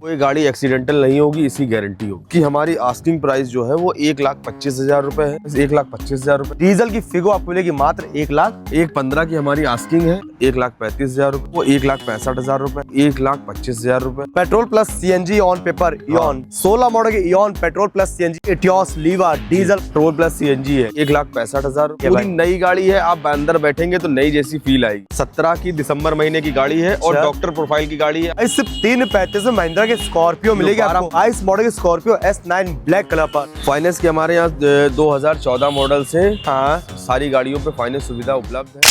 कोई गाड़ी एक्सीडेंटल नहीं होगी, इसकी गारंटी होगी कि हमारी आस्किंग प्राइस जो है वो 1,25,000 रुपए है। 1,25,000 रुपए। डीजल की फिगो आपको मिलेगी मात्र 1,15,000 की हमारी आस्किंग है। 1,35,000 रुपए, वो 1,65,000 रुपए, 1,25,000 रुपए। Petrol plus CNG on paper Eon 16 model के Eon petrol plus CNG Etios Liva diesel petrol plus CNG है। 1,65,000 रुपए। पूरी नई गाड़ी है, आप अंदर बैठेंगे तो नई जैसी फील आएगी। 17 की दिसंबर महीने की गाड़ी है और डॉक्टर प्रोफाइल की गाड़ी है। सिर्फ 3,35,000 में महिंद्रा के स्कॉर्पियो मिलेगी आपको। 22 मॉडल की स्कॉर्पियो S9 ब्लैक कलर पर। फाइनेंस की हमारे यहाँ 2014 मॉडल से सारी गाड़ियों पे फाइनेंस सुविधा उपलब्ध है।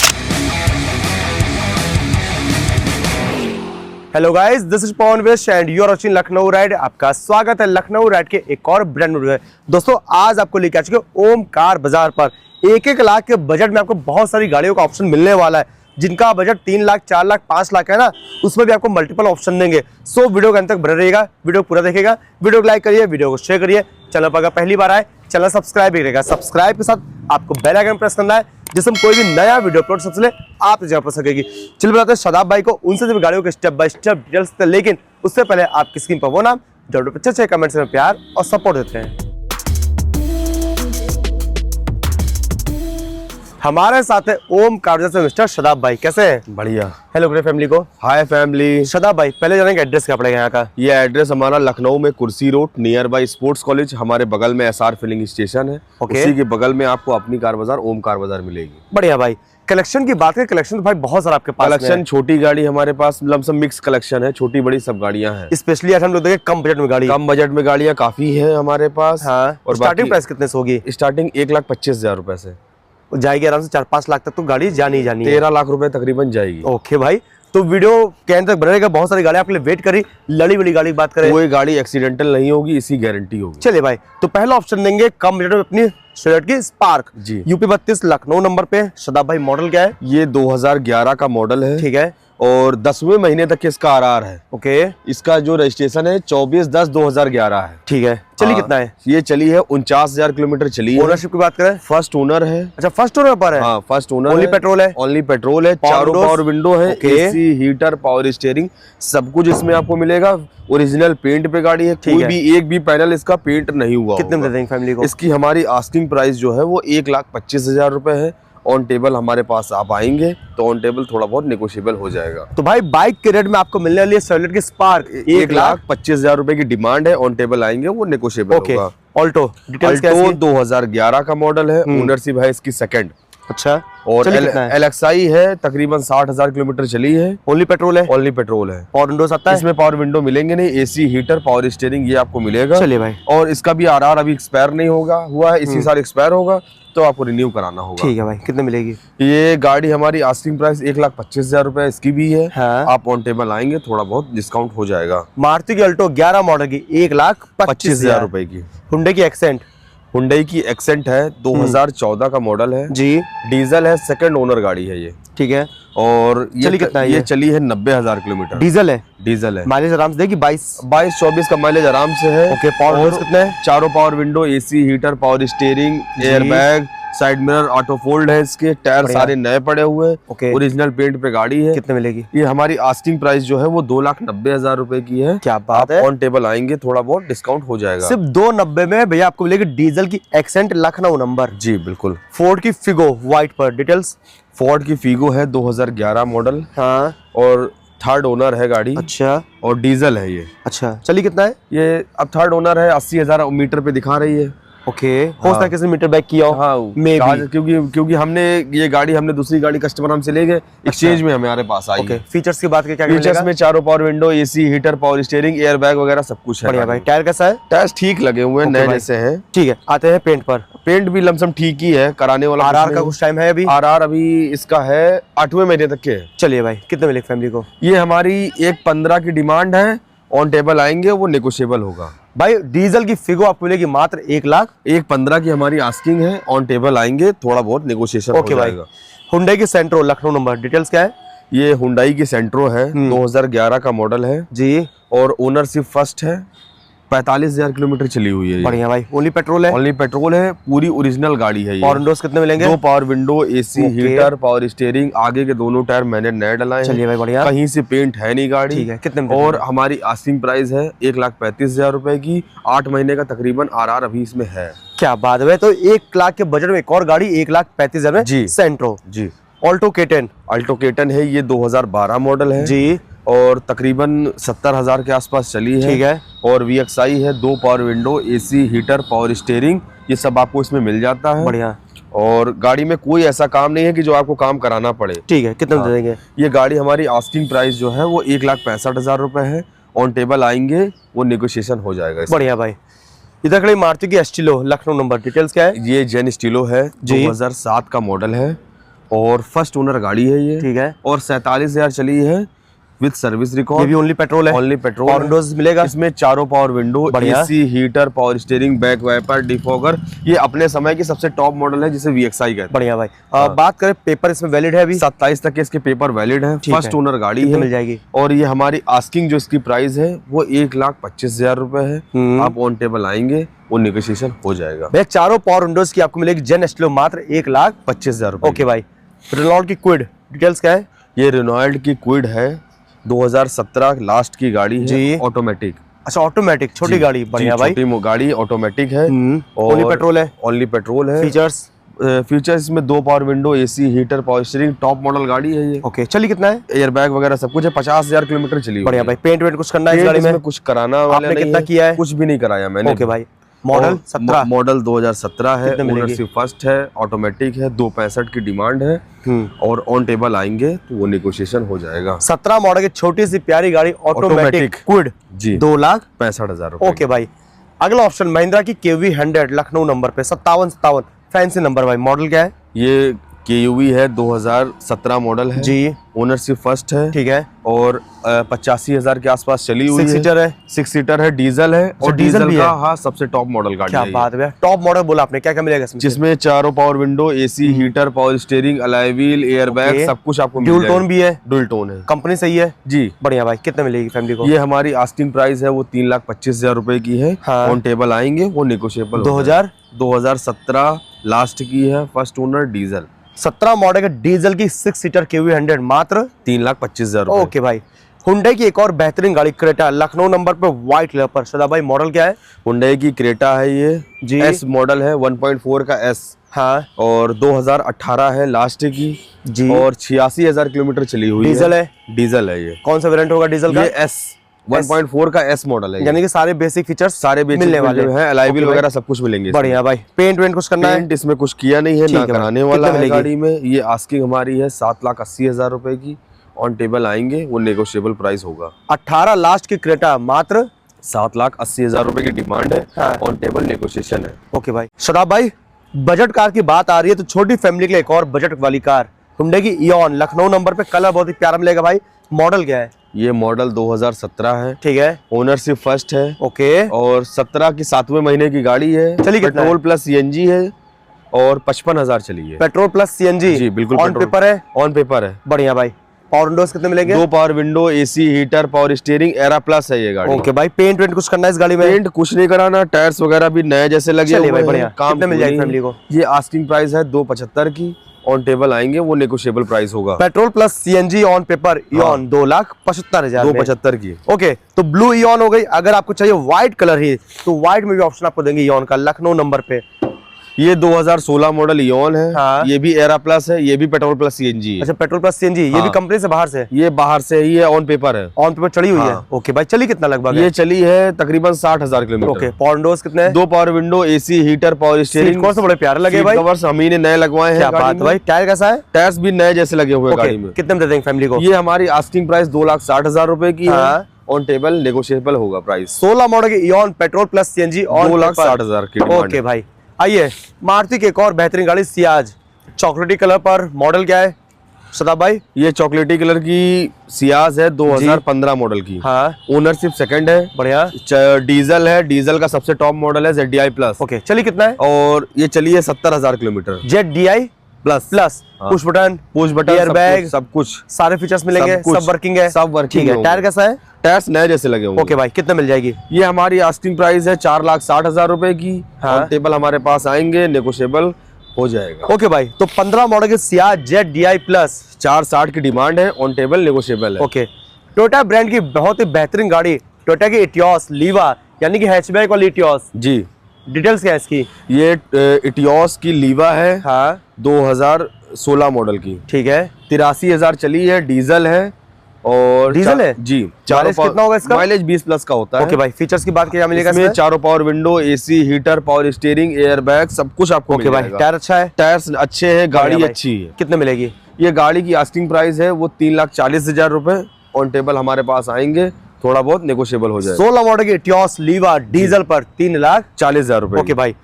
Hello guys, this is Pawan Vesh and you are watching Lucknow ride. आपका स्वागत है लखनऊ राइड के एक और ब्रांड वीडियो में। दोस्तों आज आपको लेकर आ चुके ओम कार बाजार पर 1-1 लाख के बजट में आपको बहुत सारी गाड़ियों का ऑप्शन मिलने वाला है। जिनका बजट 3 लाख, 4 लाख, 5 लाख है ना, उसमें भी आपको मल्टीपल ऑप्शन देंगे। सो वीडियो के अंत तक बने रहिएगा, वीडियो पूरा देखिएगा, वीडियो को लाइक करिए, वीडियो को शेयर करिए। चैनल पर अगर पहली बार आए चैनल सब्सक्राइब भी करिएगा। सब्सक्राइब के साथ आपको बेल आइकन प्रेस करना है, जिससे हम कोई भी नया वीडियो अपलोड सबसे पहले आप तक पहुंच सकेगी। चलिए बताते हैं शादाब भाई को, उनसे जब गाड़ियों के स्टेप बाय स्टेप डिटेल्स थे, लेकिन उससे पहले आपकी स्क्रीन पर वो नाम जो अच्छे कमेंट्स में प्यार और सपोर्ट देते हैं। हमारे साथ है ओम कार से मिस्टर शादाब भाई। कैसे हैं? बढ़िया। हेलो पूरे फैमिली को। हाय फैमिली। शादाब भाई पहले जानेंगे एड्रेस क्या पड़ेगा यहाँ का? ये एड्रेस हमारा लखनऊ में कुर्सी road near by sports college, हमारे बगल में एसआर फिलिंग स्टेशन है। उसी के बगल में आपको अपनी कार बाजार ओम कार बाजार मिलेगी। बढ़िया भाई। कलेक्शन की बात करें, कलेक्शन तो भाई बहुत सारा आपके पास कलेक्शन छोटी गाड़ी हमारे पास लमसम मिक्स कलेक्शन है, छोटी बड़ी सब गाड़ियां हैं। स्पेशली आज हम लोग देखें कम बजट में गाड़ी, कम बजट में गाड़ियां काफी है हमारे पास। हाँ। और स्टार्टिंग प्राइस कितने से होगी? स्टार्टिंग 1,25,000 रुपए से जाएगी, आराम से 4-5 लाख तक तो गाड़ी जानी 13 लाख रुपए तकरीबन जाएगी। ओके भाई, तो वीडियो के अंत तक बनेगा। बहुत सारी गाड़ी आपके लिए वेट करी। लड़ी बड़ी गाड़ी की बात करें, कोई गाड़ी एक्सीडेंटल नहीं होगी, इसकी गारंटी होगी। चलिए भाई, तो पहला ऑप्शन देंगे कम बजट में अपनी स्विफ्ट की स्पार्क जी। यूपी 32 लखनऊ नंबर पे। शादाब भाई मॉडल क्या है? ये 2011 का मॉडल है। ठीक है। और 10वें महीने तक इसका आरआर है। ओके। इसका जो रजिस्ट्रेशन है 24/10/2011 है। ठीक है। चली कितना है? ये चली है 49,000 किलोमीटर चली है। ओनरशिप की बात करें, फर्स्ट ओनर है। अच्छा, फर्स्ट ओनर पर है। हाँ, फर्स्ट ओनर। ओनली पेट्रोल है? ओनली पेट्रोल है। चारों पावर विंडो है, एसी, हीटर, पावर स्टीयरिंग, सब कुछ इसमें आपको मिलेगा। ओरिजिनल पेंट पे गाड़ी है, कोई भी एक भी पैनल इसका पेंट नहीं हुआ। कितने में दे देंगे फैमिली को? इसकी हमारी आस्किंग प्राइस जो है वो 1,25,000 रुपए है। ऑन टेबल हमारे पास आप आएंगे तो ऑन टेबल थोड़ा बहुत नेगोशिएबल हो जाएगा। तो भाई बाइक के रेट में आपको मिलने वाली है शेवरलेट की स्पार्क 1,25,000 रुपए की डिमांड है। ऑन टेबल आएंगे वो नेगोशिएबल होगा। ऑल्टो डिटेल्स क्या है? 2011 का मॉडल है। ओनरशिप है इसकी सेकंड। अच्छा। और LXI है, तकरीबन 60,000 किलोमीटर चली है। ओनली पेट्रोल है? ओनली पेट्रोल है। पावर विंडोज आता है? इसमें पावर विंडो मिलेंगे नहीं, एसी, हीटर, पावर स्टीयरिंग ये आपको मिलेगा। चलिए भाई। और इसका भी आरआर अभी एक्सपायर नहीं हुआ है, इसी साल एक्सपायर होगा तो आपको रिन्यू कराना होगा। ठीक है भाई। कितने मिलेगी ये गाड़ी? हमारी आस्किंग प्राइस 1,25,000 रुपए इसकी भी है। हाँ। आप ऑन टेबल आएंगे थोड़ा बहुत डिस्काउंट हो जाएगा। मारुति की अल्टो 11 मॉडल की 1,25,000 रुपए की। हुंडई की एक्सेंट? हुंडई की एक्सेंट है, 2014 का मॉडल है जी। डीजल है, सेकंड ओनर गाड़ी है ये। ठीक है। और चली कितना है? ये चली है 90,000 किलोमीटर। डीजल है? डीजल है। माइलेज आराम से देगी 22-24 का माइलेज आराम से है। ओके। पावर विंडोज कितने हैं? चारों power window, AC, heater, power steering, air bag, side mirror, auto fold है इसके। टायर सारे नए पड़े हुए। ओके। ओरिजिनल पेंट पे गाड़ी है। कितने मिलेगी? ये हमारी आस्किंग प्राइस जो है वो 2,90,000 रुपए की है। क्या बात है। ऑन टेबल आएंगे थोड़ा बहुत डिस्काउंट हो जाएगा। सिर्फ 290 में भैया आपको मिलेगी डीजल की एक्सेंट लखनऊ नंबर। जी बिल्कुल। फोर्ड की फिगो व्हाइट पर डिटेल्स? फोर्ड की फिगो है 2011 मॉडल। हाँ। और थर्ड ओनर है गाड़ी। अच्छा। और डीजल है ये। अच्छा। चली कितना है? ये अब थर्ड ओनर है, 80,000 मीटर पे दिखा रही है। ओके। हो सकता है किसी मीटर बैक किया हो। हाँ, क्योंकि हमने ये गाड़ी दूसरी गाड़ी कस्टमर हमसे ले गए, एक्सचेंज में हमारे पास आई। ओके। फीचर्स की बात क्या? फीचर्स में चारों power window, AC, heater, power steering, air bag वगैरह सब कुछ है। बढ़िया भाई। टायर कैसा है? टायर ठीक लगे हुए हैं, नए जैसे हैं। ठीक है। आते हैं पेंट पर। पेंट भी लमसम ठीक ही है, कराने वाला। आरआर का कुछ टाइम है अभी? आरआर अभी इसका है 8वें महीने तक के है। चलिए भाई, कितने मिले फैमिली को? ये हमारी 1,15 की डिमांड है। ऑन टेबल आएंगे वो नेगोशिएबल होगा। भाई डीजल की फिगो आपको मिलेगी मात्र 1,15 की हमारी आस्किंग है। ऑन टेबल आएंगे थोड़ा बहुत नेगोशिएशन हो जाएगा। हुंडई की सेंट्रो लखनऊ नंबर डिटेल्स क्या है? ये हुंडई की सेंट्रो है, 2011 का मॉडल है जी। और ओनरशिप फर्स्ट है। 45,000 किलोमीटर चली हुई है। बढ़िया भाई। ओनली पेट्रोल है? ओनली पेट्रोल है, पूरी ओरिजिनल गाड़ी है ये। पावर विंडोज कितने मिलेंगे? 2 power window, AC, heater, power steering, आगे के दोनों टायर मैंने नए डलाए हैं। चलिए भाई बढ़िया। कहीं से पेंट है नहीं गाड़ी। ठीक है, कितने में? और हमारी आस्किंग प्राइस है 1,35,000 रुपए की। 8 महीने का तकरीबन आरआर अभी इसमें है। क्या बात है। तो 1 लाख के बजट में एक और गाड़ी 1,35,000 में जी। सेंट्रो जी। Alto K10। अल्टो K10 है, ये 2012 मॉडल है जी। और तकरीबन 70,000 के आसपास चली है। ठीक है। और VXI है, 2 power window, AC, heater, power steering, ये सब आपको इसमें मिल जाता है। बढ़िया। और गाड़ी में कोई ऐसा काम नहीं है कि जो आपको काम कराना पड़े। ठीक है, कितने में दे देंगे? ये गाड़ी हमारी आस्किंग प्राइस जो है वो 1,65,000 रुपए है। ऑन टेबल आएंगे वो नेगोशिएशन हो जाएगा इसमें। बढ़िया भाई। इधर खड़ी मारुति की एस्टिलो लखनऊ नंबर, डिटेल्स क्या है? ये जेन स्टीलो है, 2007 का मॉडल है और फर्स्ट ओनर गाड़ी है ये। ठीक है। और 47,000 चली है विद सर्विस रिकॉर्ड। ये भी ओनली पेट्रोल है? Only petrol. पावर विंडोज मिलेगा इसमें चारों पावर विंडो, बढ़िया। AC, heater, power steering, back wiper, defogger, ये अपने समय की सबसे टॉप मॉडल है जिसे VXI कहते हैं। बढ़िया भाई। बात करें पेपर इसमें वैलिड है अभी? 27 तक के इसके पेपर वैलिड है। फर्स्ट ओनर गाड़ी है, मिल जाएगी। और ये हमारी आस्किंग जो इसकी प्राइस है वो 1,25,000 रुपए है। आप ऑन टेबल आएंगे वो नेगोशिएशन हो जाएगा। भैया चारों पावर विंडोज की आपको मिलेगी जेन एस्टिलो मात्र 1,25,000 रुपए। ओके भाई। रेनॉल्ट की क्विड, डिटेल्स क्या है? ये रेनॉल्ट की क्विड है, 2017 लास्ट की गाड़ी है जी। ऑटोमेटिक। अच्छा ऑटोमेटिक, छोटी गाड़ी। बढ़िया भाई। छोटी गाड़ी ऑटोमेटिक है। ओनली पेट्रोल है? ओनली पेट्रोल है। फीचर्स? फीचर्स में 2 power window, AC, heater, power steering, top model गाड़ी है ये। ओके। चलिए कितना है? एयरबैग वगैरह सब कुछ है। 50,000 किलोमीटर चली हुई बढ़िया है। भाई। पेंट वेंट कुछ करना है इस गाड़ी में? कुछ कराना वाला आपने नहीं कितना है। किया है? कुछ भी नहीं कराया मैंने। ओके भाई। मॉडल 17? मॉडल 2017 है। कितने मिलेगी? ओनरशिप फर्स्ट है, ऑटोमेटिक है, 265 की डिमांड है। और ऑन टेबल आएंगे तो वो नेगोशिएशन हो जाएगा। 17 मॉडल की छोटी सी प्यारी गाड़ी ऑटोमेटिक क्विड जी, 2,65,000 रुपए। ओके भाई। अगला ऑप्शन महिंद्रा की KV 100 लखनऊ नंबर पे 5757 फैंसी नंबर भाई। मॉडल क्या है? ये KUV है, 2017 मॉडल है जी। ओनरशिप फर्स्ट है। ठीक है। और 85,000 के आसपास चली हुई 6 सीटर है? 6 सीटर है, डीजल है। और डीजल भी का है? हाँ सबसे टॉप मॉडल गाड़ी क्या है। बात है। टॉप मॉडल बोला आपने, क्या क्या मिलेगा इसमें? जिसमें चारों power window, AC, heater, power steering, alloy wheel, airbag, सब कुछ आपको मिल ड्यूल जाएगा। टोन भी है? ड्यूल टोन है। कंपनी सही है जी। बढ़िया भाई। कितने मिलेगी फैमिली को? ये हमारी आस्किंग प्राइस है वो 3,25,000 रुपए की है। हाँ। ऑन टेबल आएंगे वो नेगोशिएबल। 2017 लास्ट की है, फर्स्ट ओनर, डीजल। 17 मॉडल के डीजल की 6 सीटर KV 100 मात्र 3,25,000 ओके भाई। हुंडई की एक और बेहतरीन गाड़ी क्रेटा लखनऊ नंबर पे व्हाइट कलर पर। सदा भाई मॉडल क्या है? हुंडई की क्रेटा है ये जी। एस मॉडल है, 1.4 का S। हाँ। और 2018 है लास्ट की जी। और 86,000 किलोमीटर चली हुई डीजल है? डीजल है ये। कौन सा वेरिएंट होगा डीजल का? ये S 1.4 का S मॉडल है। यानी कि सारे बेसिक फीचर्स सारे मिलने वाले हैं, अलॉय व्हील वगैरह सब कुछ मिलेंगे। बढ़िया भाई। पेंट वेंट कुछ करना है? पेंट इसमें कुछ किया नहीं है, ना कराने वाला है गाड़ी में। ये आस्किंग हमारी है 7,80,000 रुपए की। ऑन टेबल आएंगे वो नेगोशिएबल प्राइस होगा। 18 लास्ट की क्रेटा मात्र 7,80,000 रुपए की डिमांड है। ऑन टेबल नेगोशिएशन है। ओके भाई। शदाब भाई बजट कार की बात आ रही है तो छोटी फैमिली के लिए एक और बजट वाली कार हुंडई की इयॉन लखनऊ नंबर पे। कलर बहुत ही प्यारा मिलेगा भाई। मॉडल क्या है? ये मॉडल 2017 है। ठीक है। ओनरशिप फर्स्ट है। ओके। और 17 की 7वें महीने की गाड़ी है। चलिए पेट्रोल प्लस CNG है और 55,000 चली है। Petrol plus CNG? जी बिल्कुल। ऑन पेपर है? ऑन पेपर है। बढ़िया भाई। पावर विंडोज कितने मिलेंगे? 2 power window, AC, heater, power steering, era plus है ये गाड़ी। ओके भाई। पेंट वेंट कुछ करना है इस गाड़ी में? पेंट कुछ नहीं कराना, टायर्स वगैरह भी नए जैसे लगे हुए हैं। बढ़िया। काम कितने मिल जाएगी फैमिली को? ये आस्किंग प्राइस है 2,75,000 की। ऑन टेबल आएंगे वो नेगोशिएबल प्राइस होगा। Petrol plus CNG on paper ion 2,75,000 2,75,000 की। ओके। तो ब्लू इयॉन हो गई। अगर आपको चाहिए व्हाइट कलर ही तो व्हाइट में भी ऑप्शन आपको देंगे इयॉन का लखनऊ नंबर पे। ये 2016 मॉडल इयॉन है। हाँ। ये भी एरा प्लस है, ये भी पेट्रोल प्लस CNG है। अच्छा पेट्रोल प्लस CNG। ये भी कंपनी से बाहर से? ये बाहर से ही है, ऑन पेपर है। ऑन पेपर चढ़ी हुई है? ओके भाई। चली कितना लगभग? ये चली है तकरीबन 60,000 किलोमीटर। ओके। पावर विंडोज कितने हैं? 2 power window, AC, heater, power steering. कौन से बड़े प्यारे लगे भाई। कवर्स हम ही ने नए लगवाए हैं। क्या बात भाई। टायर कैसा है? टायर्स भी नए जैसे लगे हुए गाड़ी में। कितने में दे देंगे फैमिली को? ये हमारी आस्किंग प्राइस 2,60,000 रुपए की है। ऑन टेबल नेगोशिएबल होगा प्राइस। 16 मॉडल की इयॉन पेट्रोल प्लस CNG और 2,60,000 की। ओके भाई। आइए मारुति की एक और बेहतरीन गाड़ी सियाज चॉकलेटी कलर पर। मॉडल क्या है शदाब भाई? ये चॉकलेटी कलर की सियाज है, 2015 मॉडल की। हाँ। ओनरशिप सेकंड है। बढ़िया। डीजल है, डीजल का सबसे टॉप मॉडल है ZDI प्लस। ओके। चलिए कितना है? और ये चली है 70,000 kilometre. ZDI plus push button, airbag, सब कुछ सारे फीचर्स मिलेंगे। सब वर्किंग है? सब वर्किंग है। टायर कैसा है? टायर्स नए जैसे लगे होंगे। ओके भाई, कितने मिल जाएगी? ये हमारी आस्किंग प्राइस है 4,60,000 रुपए की। हाँ। टेबल हमारे पास आएंगे, नेगोशिएबल हो जाएगा। ओके भाई, तो 15 मॉडल के सियाज जेड DI प्लस 460 की डिमांड है, ऑन टेबल नेगोशिएबल है। ओके, टोयोटा ब्रांड की बहुत ही बेहतरीन गाड़ी, टोयोटा की इटियोस लीवा, यानी कि हैचबैक वाली इटियोस। जी, डिटेल्स क्या है इसकी? ये इटियोस की लीवा है। हाँ 2016 मॉडल की। ठीक है। 83,000 चली है, डीजल है। और डीजल है जी। माइलेज कितना होगा इसका? माइलेज 20 प्लस का होता है। ओके भाई, फीचर्स की बात क्या मिलेगा इसमें? चारों power window, AC, heater, power steering, air bag, सब कुछ आपको मिल भाई, जाएगा। टायर अच्छा है? टायर्स अच्छे हैं, गाड़ी अच्छी है। कितने मिलेगी? ये गाड़ी की आस्किंग प्राइस है वो 3,40,000 रुपए। ऑन टेबल हमारे पास आएंगे, थोड़ा बहुत नेगोशिएबल हो जाएगा। 16 मॉडल की इटियोस लीवा डीजल पर 3,40,000 रुपए। ओके भाई,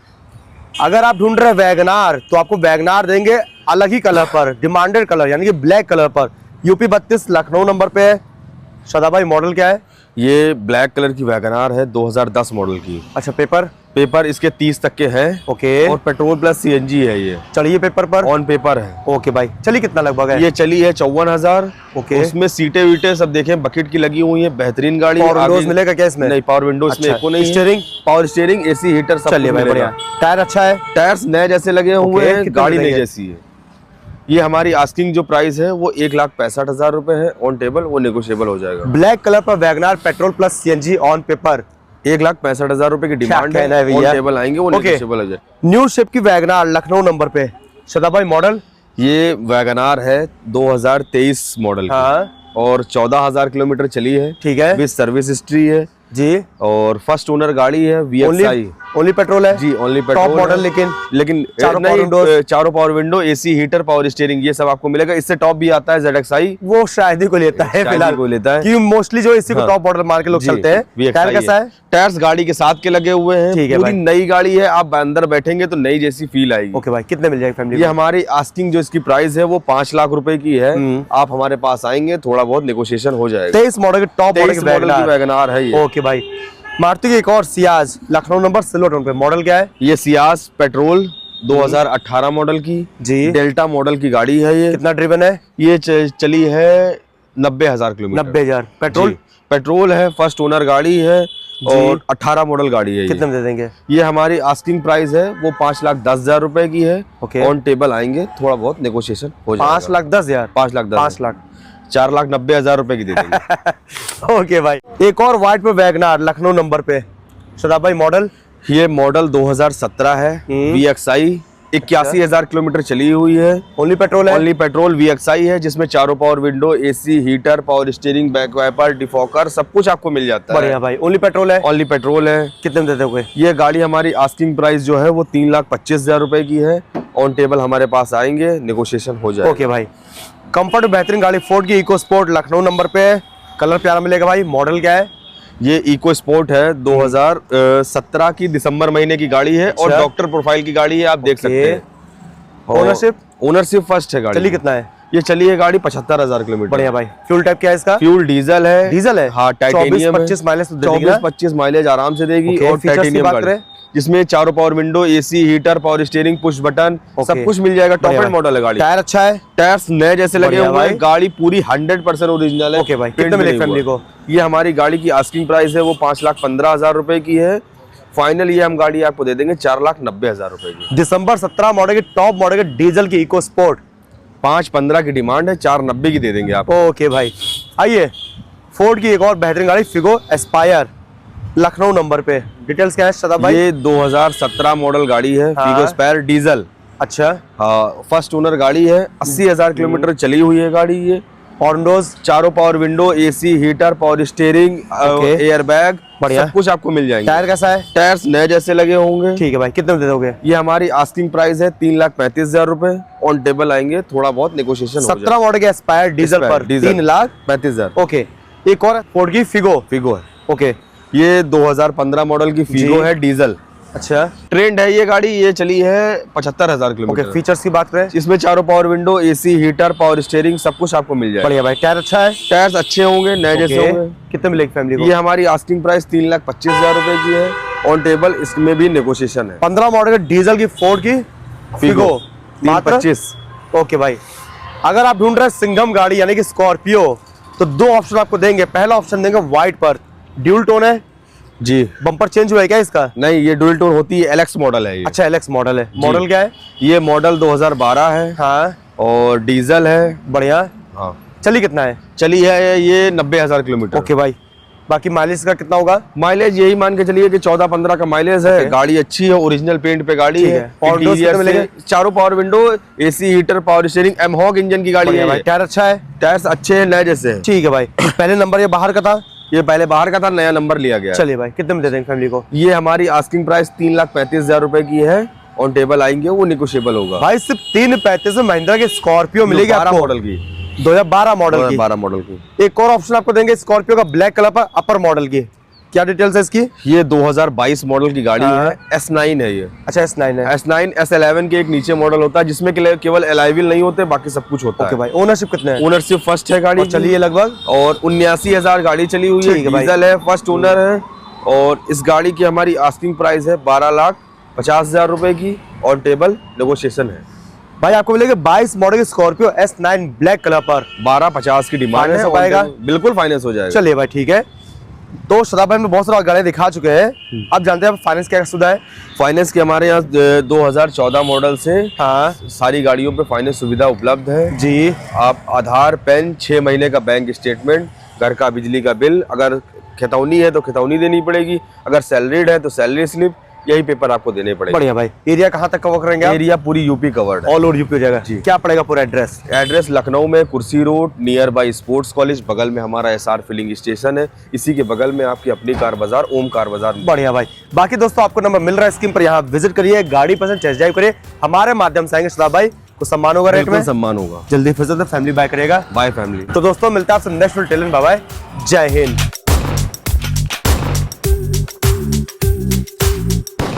अगर आप ढूंढ रहे हैं वैगनार, तो आपको वैगनार देंगे अलग ही कलर पर, डिमांडेड कलर यानी कि ब्लैक कलर पर। यूपी 32 लखनऊ नंबर पे है। सदा भाई, मॉडल क्या है? ये ब्लैक कलर की वैगनार है, 2010 मॉडल की। अच्छा, पेपर इसके 30 तक के हैं। ओके, और पेट्रोल प्लस CNG है ये। चलिए पेपर पर ऑन पेपर है। ओके भाई, चलिए कितना लगभग है? ये चली है 54,000। ओके, उसमें सीटें वीटें सब देखें, बकेट की लगी हुई है, बेहतरीन गाड़ी। पावर विंडोज मिलेगा क्या इसमें? नहीं, पावर विंडो इसमें को नहीं। Steering, power steering, AC, heater सब चलिए भाई बढ़िया। टायर अच्छा है? टायर्स नए जैसे लगे हुए हैं, कितने गाड़ी नई मिलेंगे? जैसी है। ये हमारी आस्किंग जो प्राइस है वो 1,65,000 रुपए है। ऑन टेबल वो नेगोशिएबल हो जाएगा। ब्लैक कलर पर WagonR petrol plus CNG on paper 1,65,000 रुपए की डिमांड कहना है है। भैया? ऑन टेबल आएंगे, वो नेगोशिएबल हो जाएगा। न्यू शेप की वैगनार लखनऊ नंबर पे। सदा भाई, मॉडल? ये वैगनार है 2023 मॉडल की। हाँ, और 14,000 किलोमीटर चली है। ठीक है विद सर्विस हिस्ट्री है जी। और फर्स्ट ओनर गाड़ी है, VXI। ओनली पेट्रोल है जी, ओनली पेट्रोल। टॉप मॉडल, लेकिन चारों power window, AC, heater, power steering, ये सब आपको मिलेगा। इससे टॉप भी आता है ZXI, वो शायद ही को लेता है फिलहाल, को लेता है क्योंकि मोस्टली जो इसी को टॉप मॉडल मार के लोग चलते हैं। टायर कैसा है? टायर्स गाड़ी के साथ के लगे हुए हैं। ठीक है पूरी भाई। नई गाड़ी है, आप अंदर बैठेंगे तो नई जैसी फील आएगी। ओके भाई, कितने मिल जाएगी फैमिली? ये हमारी आस्किंग जो इसकी प्राइस है वो 5 लाख रुपए की है। आप हमारे पास आएंगे, थोड़ा बहुत नेगोशिएशन हो जाएगा। 23 मॉडल के टॉप मॉडल की वैगनार है ये। ओके भाई, मारुति की एक और Ciaz Lucknow number silver tone पे। मॉडल क्या है? ये सियाज पेट्रोल 2018 मॉडल की जी। डेल्टा मॉडल की गाड़ी है ये। कितना ड्रिवन है? ये चली है 90,000 किलोमीटर। 90,000। पेट्रोल? पेट्रोल है, फर्स्ट ओनर गाड़ी है और 18 मॉडल गाड़ी है। कितने में दे देंगे? ये हमारी आस्किंग प्राइस है वो 5,10,000 रुपए की है। ओके, ऑन टेबल आएंगे, थोड़ा बहुत नेगोशिएशन हो जाएगा। 5,10,000। 5 लाख 4,90,000 रुपए की दे देंगे। ओके भाई, एक और व्हाइट पे वैगनार लखनऊ नंबर पे। सदा भाई, मॉडल? ये मॉडल 2017 है, VXI। 81,000 किलोमीटर चली हुई है। ओनली पेट्रोल है? ओनली पेट्रोल, VXI है, जिसमें चारों power window, AC, heater, power steering, back wiper, defogger, सब कुछ आपको मिल जाता है। बढ़िया भाई, ओनली पेट्रोल है? ओनली पेट्रोल है। कितने में दे दोगे? ये गाड़ी हमारी आस्किंग प्राइस जो है वो 3,25,000 रुपए की है। ऑन टेबल हमारे पास आएंगे, नेगोशिएशन हो जाएगा। ओके भाई, कंफर्ट बेहतरीन गाड़ी फोर्ड की इको स्पोर्ट लखनऊ नंबर पे। कलर प्यारा मिलेगा भाई। मॉडल क्या है? ये इको स्पोर्ट है, 2017 की दिसंबर महीने की गाड़ी है। और डॉक्टर प्रोफाइल की गाड़ी है, आप देख सकते हैं। ओनरशिप फर्स्ट है गाड़ी। चली कितना है? ये चली है गाड़ी 75,000 किलोमीटर। बढ़िया भाई, फ्यूल टाइप क्या है इसका? फ्यूल डीजल है। डीजल है? हाँ, टाइटेनियम 24-25 माइलेज तो देगी ना? 24-25 माइलेज आराम से देगी। और फीचर्स की टाइटेनियम बात गाड़ी करें, जिसमें चारों power window, AC, heater, power steering, push button, सब कुछ मिल जाएगा। टॉप एंड मॉडल है गाड़ी। टायर अच्छा है? टायर्स नए जैसे लगे हुए हैं, गाड़ी पूरी 100% ओरिजिनल है। ओके भाई, कितने मिलेगा फैमिली को? ये हमारी गाड़ी की आस्किंग प्राइस है वो 5,15,000 रुपए की है। फाइनल ये हम गाड़ी आपको दे देंगे 4,90,000 रुपए की। दिसंबर 17 मॉडल की टॉप मॉडल के डीजल की इको स्पोर्ट 5,15 की डिमांड है, 4,90 की दे देंगे आप। ओके भाई, आइए फोर्ड की एक और बेहतरीन गाड़ी फिगो एस्पायर लखनऊ नंबर पे। डिटेल्स क्या है सदा भाई? ये 2017 मॉडल गाड़ी है, फिगो एस्पायर डीजल। अच्छा, हाँ, फर्स्ट ओनर गाड़ी है। 80,000 किलोमीटर चली हुई है गाड़ी ये। और विंडोज, चारों power window, AC, heater, power steering, air bag, बढ़िया, सब कुछ आपको मिल जाएंगे। टायर कैसा है? टायर्स नए जैसे लगे होंगे। ठीक है भाई, कितने में दे दोगे? ये हमारी आस्किंग प्राइस है 3,35,000 रुपए। ऑन टेबल आएंगे, थोड़ा बहुत नेगोशिएशन हो जाएगा। 17 मॉडल के एस्पायर डीजल पर 3,35,000। ओके, एक और फोर्ड की फिगो है। ओके, ये 2015 मॉडल की फिगो है, डीजल। अच्छा, ट्रेंड है ये गाड़ी। ये चली है 75,000 किलोमीटर। ओके, फीचर्स की बात करें, इसमें चारों power window, AC, heater, power steering, सब कुछ आपको मिल जाएगा। बढ़िया भाई, टायर अच्छा है? टायर्स अच्छे होंगे, नए जैसे होंगे। कितने मिलेगी फैमिली को? ये हमारी आस्किंग प्राइस 3,25,000 रुपए की है। ऑन टेबल इसमें भी नेगोशिएशन है। 15 मॉडल के डीजल की फोर्ड की फिगो 3,25,000। ओके भाई, अगर आप ढूंढ रहे हैं सिंघम गाड़ी यानी कि स्कॉर्पियो, तो दो ऑप्शन आपको देंगे। पहला ऑप्शन देंगे व्हाइट पर, ड्यूल टोन है जी। बम्पर चेंज हुआ है क्या इसका? नहीं, ये डुअल टोन होती है, एलएक्स मॉडल है ये। अच्छा एलएक्स मॉडल है। मॉडल क्या है? ये मॉडल 2012 है। हाँ और डीजल है। बढ़िया। हाँ, चली कितना है? चली है ये 90,000 किलोमीटर। ओके भाई, बाकी माइलेज का कितना होगा? माइलेज यही मान के चलिए कि 14-15 का माइलेज है। गाड़ी अच्छी है, ओरिजिनल पेंट पे गाड़ी है। पावर विंडोज कितने मिलेंगे? चारों power window, AC, heater, power steering, mHawk engine की गाड़ी है भाई। टायर अच्छा है? टायर्स अच्छे हैं, नए जैसे हैं। ठीक है भाई। पहले नंबर ये बाहर का था? ये पहले बाहर का था, नया नंबर लिया गया है। चलिए भाई, कितने में दे देंगे फैमिली को? ये हमारी आस्किंग प्राइस 3,35,000 रुपए की है। ऑन टेबल आएंगे, वो निगोशिएबल होगा। भाई सिर्फ 3,35,000 में महिंद्रा की स्कॉर्पियो मिलेगी आपको, मॉडल की, 2012 मॉडल की। 2012 मॉडल की। एक और ऑप्शन आपको देंगे स्कॉर्पियो का ब्लैक कलर पर, अपर मॉडल की। क्या डिटेल्स है इसकी? ये 2022 मॉडल की गाड़ी हाँ। है। S9 है ये। अच्छा S9 है। S9 S11 के एक नीचे मॉडल होता है, जिसमें केवल एलॉय नहीं होते, बाकी सब कुछ होता ओके है। भाई, ओनरशिप कितने है? ओनरशिप फर्स्ट है गाड़ी। चलिए लगभग और 79,000 गाड़ी चली हुई है। ठीक है भाई। डीजल है, फर्स्ट ओनर है। और इस गाड़ी की हमारी आस्किंग प्राइस है 12,50,000 रुपए की। ऑन टेबल नेगोशिएशन है। भाई आपको मिलेगा 22 मॉडल की स्कॉर्पियो S9 ब्लैक कलर पर। 12,50 की डिमांड फाइनेंस है। हो पाएगा? बिल्कुल फाइनेंस हो जाएगा। चलिए भाई ठीक है। तो शताब भाई में बहुत सारा गाड़ियां दिखा चुके हैं, अब जानते हैं फाइनेंस क्या सुविधा है? फाइनेंस की हमारे यहाँ 2014 मॉडल से हाँ सारी गाड़ियों पे फाइनेंस सुविधा उपलब्ध है जी। आप आधार, पैन, 6 महीने का बैंक स्टेटमेंट, घर का बिजली का बिल, अगर खितौनी है तो खितौनी देनी पड़ेगी, अगर सैलरीड है तो सैलरी स्लिप, यही पेपर आपको देने पड़ेंगे। बढ़िया भाई। एरिया कहाँ तक कवर करेंगे आप? एरिया पूरी यूपी कवर्ड है। ऑल ओवर यूपी हो जाएगा जी। क्या पड़ेगा पूरा एड्रेस? एड्रेस लखनऊ में कुर्सी road, near by sports college, बगल में हमारा SR फिलिंग स्टेशन है। इसी के बगल में आपकी अपनी कार बाजार, ओम कार बाजार। बढ़िया भाई। बाकी दोस्तों आपको नंबर मिल रहा है स्क्रीन पर, यहाँ विजिट करिए, गाड़ी पसंद टेस्ट ड्राइव करिए, हमारे माध्यम से आएंगे शताब भाई को सम्मान होगा, रेट में सम्मान होगा। जल्दी फिर से फैमिली बाय करेगा। Bye family. तो दोस्तों मिलता है आपसे नेक्स्ट वीडियो। बाय बाय, जय हिंद।